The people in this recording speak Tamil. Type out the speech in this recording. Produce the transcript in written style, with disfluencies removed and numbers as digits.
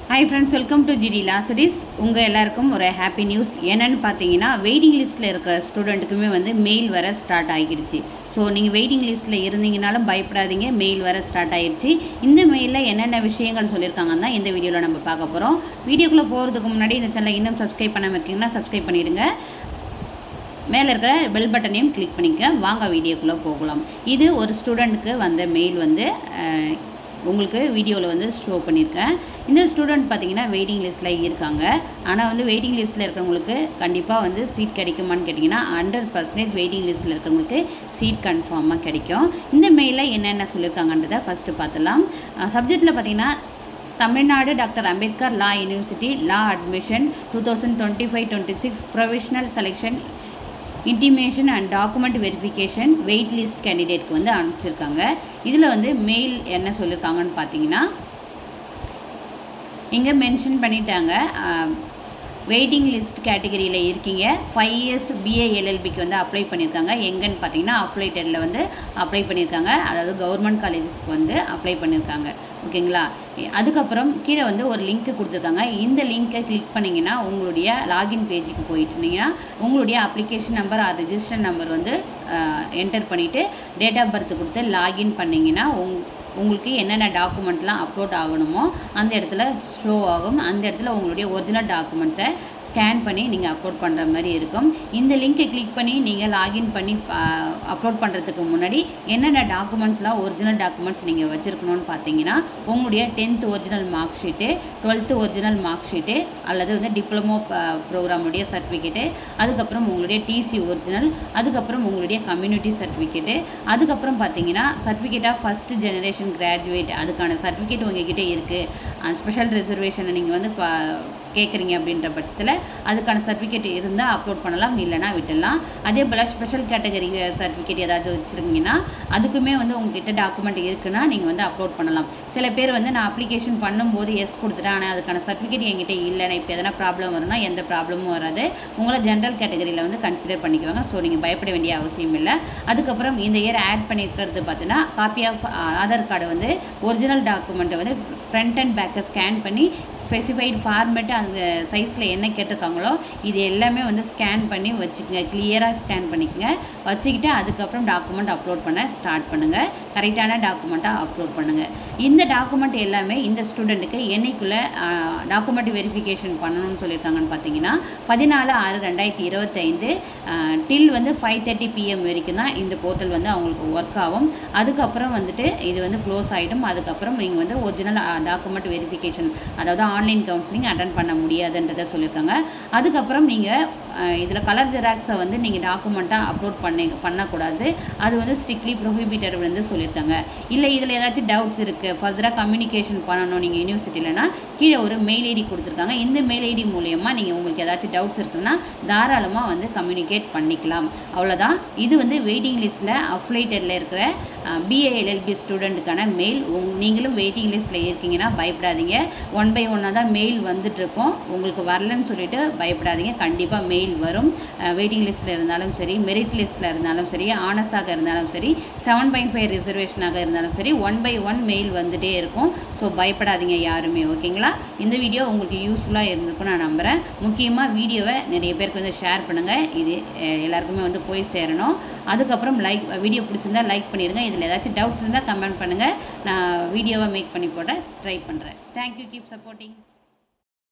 Hi friends, welcome to GD Law Series. உங்கள் எல்லாருக்கும் ஒரு ஹாப்பி நியூஸ். என்னென்னு பார்த்தீங்கன்னா, வெயிட்டிங் லிஸ்ட்டில் இருக்கிற ஸ்டூடெண்ட்டுக்குமே மெயில் வர ஸ்டார்ட் ஆகிடுச்சு. ஸோ நீங்கள் வெயிட்டிங் லிஸ்ட்டில் இருந்தீங்கனாலும் பயப்படாதீங்க, மெயில் வர ஸ்டார்ட் ஆகிடுச்சு. இந்த மெயிலில் என்னென்ன விஷயங்கள் சொல்லியிருக்காங்கன்னா இந்த வீடியோவில் நம்ம பார்க்க போகிறோம். வீடியோக்குள்ளே போகிறதுக்கு முன்னாடி இந்த சேனலை இன்னும் சப்ஸ்கிரைப் பண்ணாமல் இருக்கீங்கன்னா சப்ஸ்கிரைப் பண்ணிடுங்க. மேலே இருக்கிற பெல் பட்டனையும் கிளிக் பண்ணிக்க. வாங்க வீடியோக்குள்ளே போகலாம். இது ஒரு ஸ்டூடெண்ட்டுக்கு வந்த மெயில் உங்களுக்கு வீடியோவில் ஷோ பண்ணியிருக்கேன். இந்த ஸ்டூடெண்ட் பார்த்தீங்கன்னா வெயிட்டிங் லிஸ்ட்டில் இருக்காங்க. ஆனால் வெயிட்டிங் லிஸ்ட்டில் இருக்கிறவங்களுக்கு கண்டிப்பாக சீட் கிடைக்குமான்னு கேட்டிங்கன்னா 100% வெயிட்டிங் லிஸ்ட்டில் இருக்கிறவங்களுக்கு சீட் கன்ஃபார்மாக கிடைக்கும். இந்த மெயிலில் என்னென்ன சொல்லியிருக்காங்கன்றதை ஃபஸ்ட்டு பார்த்துலாம். சப்ஜெக்டில் பார்த்தீங்கன்னா Tamil Nadu doctor Ambedkar law university law admission 2025-26 provisional selection intimation and document verification wait list கேண்டிடேட்க்கு அனுப்பிச்சிருக்காங்க. இதில் மெயில் என்ன சொல்லியிருக்காங்கன்னு பார்த்தீங்கன்னா, இங்கே மென்ஷன் பண்ணிட்டாங்க. வெயிட்டிங் லிஸ்ட் கேட்டகரியில் இருக்கீங்க. 5 years BA LLBக்கு அப்ளை பண்ணியிருக்காங்க. எங்கன்னு பார்த்தீங்கன்னா அப்ளைட்டடில் அப்ளை பண்ணியிருக்காங்க. அதாவது கவர்மெண்ட் காலேஜஸ்க்கு அப்ளை பண்ணியிருக்காங்க. ஓகேங்களா? அதுக்கப்புறம் கீழே ஒரு லிங்க்கு கொடுத்துருக்காங்க. இந்த லிங்க்கை கிளிக் பண்ணிங்கன்னா உங்களுடைய லாகின் பேஜுக்கு போயிட்டுருந்தீங்கன்னா உங்களுடைய application number or register number enter பண்ணிவிட்டு டேட் ஆஃப் பர்த் கொடுத்து லாகின் பண்ணிங்கன்னா உங்களுக்கு என்னென்ன டாக்குமெண்ட்லாம் அப்லோட் ஆகணுமோ அந்த இடத்துல ஷோ ஆகும். அந்த இடத்துல உங்களுடைய ஒரிஜினல் டாக்குமெண்ட்டை ஸ்கேன் பண்ணி நீங்கள் அப்லோட் பண்ணுற மாதிரி இருக்கும். இந்த லிங்க்கை கிளிக் பண்ணி நீங்கள் லாகின் பண்ணி அப்லோட் பண்ணுறதுக்கு முன்னாடி என்னென்ன டாக்குமெண்ட்ஸ்லாம் ஒரிஜினல் டாக்குமெண்ட்ஸ் நீங்கள் வச்சுருக்கணும்னு பார்த்தீங்கன்னா உங்களுடைய 10th original mark sheet, 12th original mark sheet அல்லது டிப்ளமோ ப்ரோக்ராமுடைய சர்டிஃபிகேட்டு, அதுக்கப்புறம் உங்களுடைய டிசி ஒரிஜினல், அதுக்கப்புறம் உங்களுடைய கம்யூனிட்டி சர்டிஃபிகேட்டு, அதுக்கப்புறம் பார்த்தீங்கன்னா certificate of first generation graduate அதுக்கான சர்டிஃபிகேட் உங்ககிட்ட இருக்குது. ஸ்பெஷல் ரிசர்வேஷனை நீங்கள் கேட்குறீங்க அப்படின்ற பட்சத்தில் அதுக்கான சர்டிஃபிகேட் இருந்தால் அப்லோட் பண்ணலாம், இல்லைனா விட்டுடலாம். அதே போல் ஸ்பெஷல் கேட்டகரி சர்டிஃபிகேட் ஏதாவது வச்சுருக்கீங்கன்னா அதுக்குமே உங்ககிட்ட டாக்குமெண்ட் இருக்குன்னா நீங்கள் அப்லோட் பண்ணலாம். சில பேர் நான் அப்ளிகேஷன் பண்ணும்போது எஸ் கொடுத்துட்டேன், ஆனால் அதுக்கான சர்டிஃபிகேட் என்கிட்ட இல்லை, இப்போ எதனா ப்ராப்ளம் வரும்னா எந்த ப்ராப்ளமும் வராது. உங்களை ஜென்ரல் கேட்டகரியில் கன்சிடர் பண்ணிக்குவாங்க. ஸோ நீங்கள் பயப்பட வேண்டிய அவசியம் இல்லை. அதுக்கப்புறம் இந்த இயர் ஆட் பண்ணியிருக்கிறது பார்த்தீங்கன்னா copy of Aadhaar card original டாக்குமெண்ட்டை ஃப்ரண்ட் அண்ட் பேக்கை ஸ்கேன் பண்ணி ஸ்பெசிஃபைடு ஃபார்மேட்டு அந்த சைஸில் என்ன கேட்டிருக்காங்களோ இது எல்லாமே ஸ்கேன் பண்ணி வச்சுக்கோங்க. கிளியராக ஸ்கேன் பண்ணிக்கோங்க. வச்சுக்கிட்டு அதுக்கப்புறம் டாக்குமெண்ட் அப்லோட் பண்ண ஸ்டார்ட் பண்ணுங்கள். கரெக்டான டாக்குமெண்ட்டாக அப்லோட் பண்ணுங்கள். இந்த டாக்குமெண்ட் எல்லாமே இந்த ஸ்டூடெண்ட்டுக்கு என்னைக்குள்ளே டாக்குமெண்ட் வெரிஃபிகேஷன் பண்ணணும்னு சொல்லியிருக்காங்கன்னு பார்த்தீங்கன்னா 14/6/2025 டில் 5:30 PM வரைக்கும் தான் இந்த போர்ட்டல் அவங்களுக்கு ஒர்க் ஆகும். அதுக்கப்புறம் இது க்ளோஸ் ஆகிடும். அதுக்கப்புறம் நீங்கள் ஒரிஜினல் டாக்குமெண்ட் வெரிஃபிகேஷன் அதாவது ஆன்லைன் கவுன்சிலிங் அட்டன் பண்ண முடியாதுன்றதை சொல்லியிருக்காங்க. அதுக்கப்புறம் நீங்கள் இதில் கலர் ஜெராக்ஸை நீங்கள் டாக்குமெண்ட்டாக அப்லோட் பண்ணக்கூடாது. அது ஸ்ட்ரிக்ட்லி ப்ரொஹிபிட்டட் சொல்லியிருக்காங்க. இல்லை இதில் ஏதாச்சும் டவுட்ஸ் இருக்குது, ஃபர்தராக கம்யூனிகேஷன் பண்ணணும் நீங்கள் யூனிவர்சிட்டியிலனா கீழே ஒரு மெயில் ஐடி கொடுத்துருக்காங்க. இந்த மெயில் ஐடி மூலயமா நீங்கள் உங்களுக்கு ஏதாச்சும் டவுட்ஸ் இருக்குன்னா தாராளமாக கம்யூனிகேட் பண்ணிக்கலாம். அவ்வளோதான். இது வெயிட்டிங் லிஸ்ட்டில் அப்ளைட்டடில் இருக்கிற BA LLB ஸ்டூடெண்ட்டுக்கான மெயில். நீங்களும் வெயிட்டிங் லிஸ்ட்டில் இருக்கீங்கன்னா பயப்படாதீங்க. 1 by 1 தான் மெயில் வந்துட்டுருக்கோம். உங்களுக்கு வரலன்னு சொல்லிட்டு பயப்படாதீங்க. கண்டிப்பாக மெயில் வரும். வெயிட்டிங் லிஸ்ட்டில் இருந்தாலும் சரி, மெரிட் லிஸ்ட்டில் இருந்தாலும் சரி, ஆனஸாக இருந்தாலும் சரி, 7.5 ரிசர்வேஷனாக இருந்தாலும் சரி 1 by 1 மெயில் வந்துகிட்டே இருக்கும். ஸோ பயப்படாதீங்க யாருமே. ஓகேங்களா? இந்த வீடியோ உங்களுக்கு யூஸ்ஃபுல்லாக இருந்திருக்குன்னு நான் நம்புகிறேன். முக்கியமாக வீடியோவை நிறைய பேருக்கு ஷேர் பண்ணுங்கள். இது எல்லாருக்குமே போய் சேரணும். அதுக்கப்புறம் வீடியோ பிடிச்சிருந்தா லைக் பண்ணிடுங்க. இதில் ஏதாச்சும் டவுட்ஸ் இருந்தால் கமெண்ட் பண்ணுங்கள். நான் வீடியோவை மேக் பண்ணி போட ட்ரை பண்ணுறேன். தேங்க்யூ. Keep supporting.